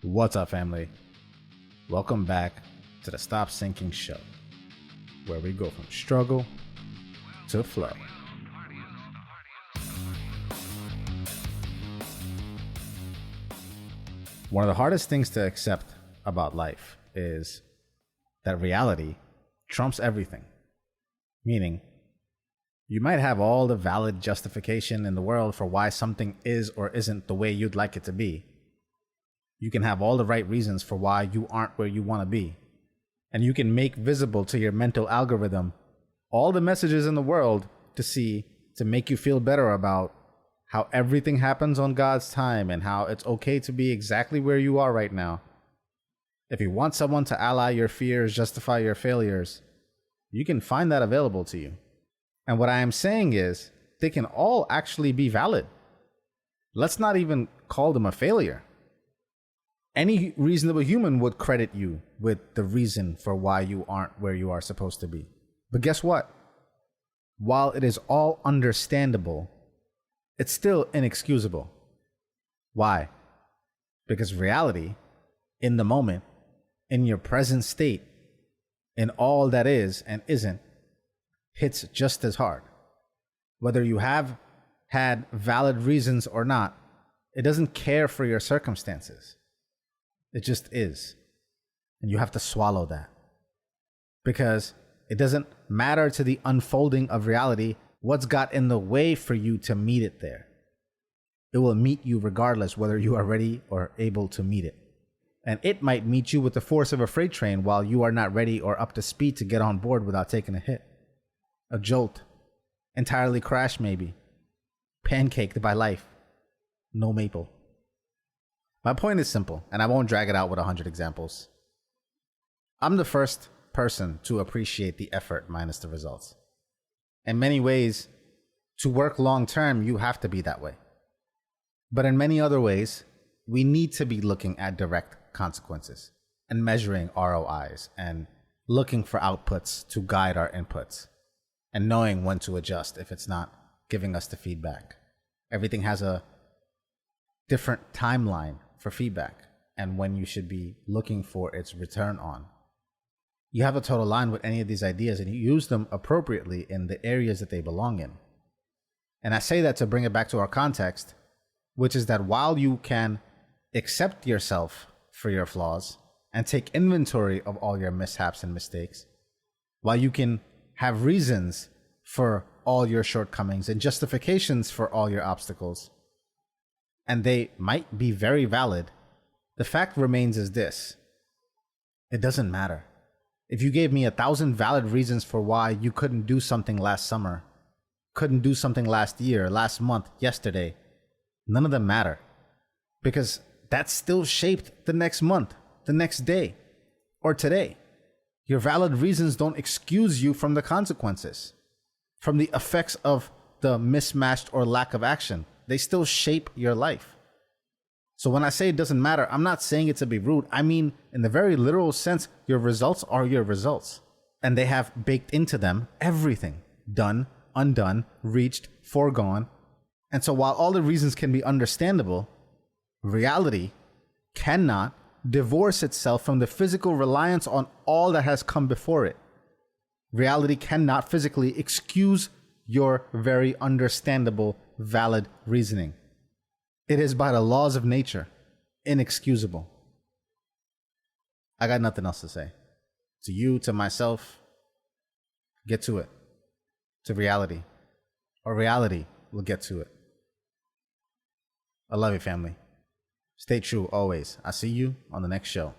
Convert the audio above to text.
What's up, family? Welcome back to the Stop Sinking Show, where we go from struggle to flow. One of the hardest things to accept about life is that reality trumps everything. Meaning, you might have all the valid justification in the world for why something is or isn't the way you'd like it to be. You can have all the right reasons for why you aren't where you want to be. And you can make visible to your mental algorithm all the messages in the world to make you feel better about how everything happens on God's time and how it's okay to be exactly where you are right now. If you want someone to ally your fears, justify your failures, you can find that available to you. And what I am saying is, they can all actually be valid. Let's not even call them a failure. Any reasonable human would credit you with the reason for why you aren't where you are supposed to be. But guess what? While it is all understandable, it's still inexcusable. Why? Because reality, in the moment, in your present state, in all that is and isn't, hits just as hard. Whether you have had valid reasons or not, it doesn't care for your circumstances. It just is. And you have to swallow that. Because it doesn't matter to the unfolding of reality what's got in the way for you to meet it there. It will meet you regardless whether you are ready or able to meet it. And it might meet you with the force of a freight train while you are not ready or up to speed to get on board without taking a hit. A jolt. Entirely crashed maybe. Pancaked by life. No maple. My point is simple, and I won't drag it out with 100 examples. I'm the first person to appreciate the effort minus the results. In many ways, to work long term, you have to be that way. But in many other ways, we need to be looking at direct consequences and measuring ROIs and looking for outputs to guide our inputs and knowing when to adjust if it's not giving us the feedback. Everything has a different timeline for feedback and when you should be looking for its return on. You have a total line with any of these ideas and you use them appropriately in the areas that they belong in. And I say that to bring it back to our context, which is that while you can accept yourself for your flaws and take inventory of all your mishaps and mistakes, while you can have reasons for all your shortcomings and justifications for all your obstacles, and they might be very valid, the fact remains is this: it doesn't matter. If you gave me 1,000 valid reasons for why you couldn't do something last summer, couldn't do something last year, last month, yesterday, none of them matter. Because that still shaped the next month, the next day, or today. Your valid reasons don't excuse you from the consequences, from the effects of the mismatched or lack of action. They still shape your life. So when I say it doesn't matter, I'm not saying it to be rude. I mean, in the very literal sense, your results are your results. And they have baked into them everything. Done, undone, reached, foregone. And so while all the reasons can be understandable, reality cannot divorce itself from the physical reliance on all that has come before it. Reality cannot physically excuse your very understandable, valid reasoning. It is by the laws of nature, inexcusable. I got nothing else to say. To you, to myself, get to it. To reality. Or reality will get to it. I love you, family. Stay true always. I'll see you on the next show.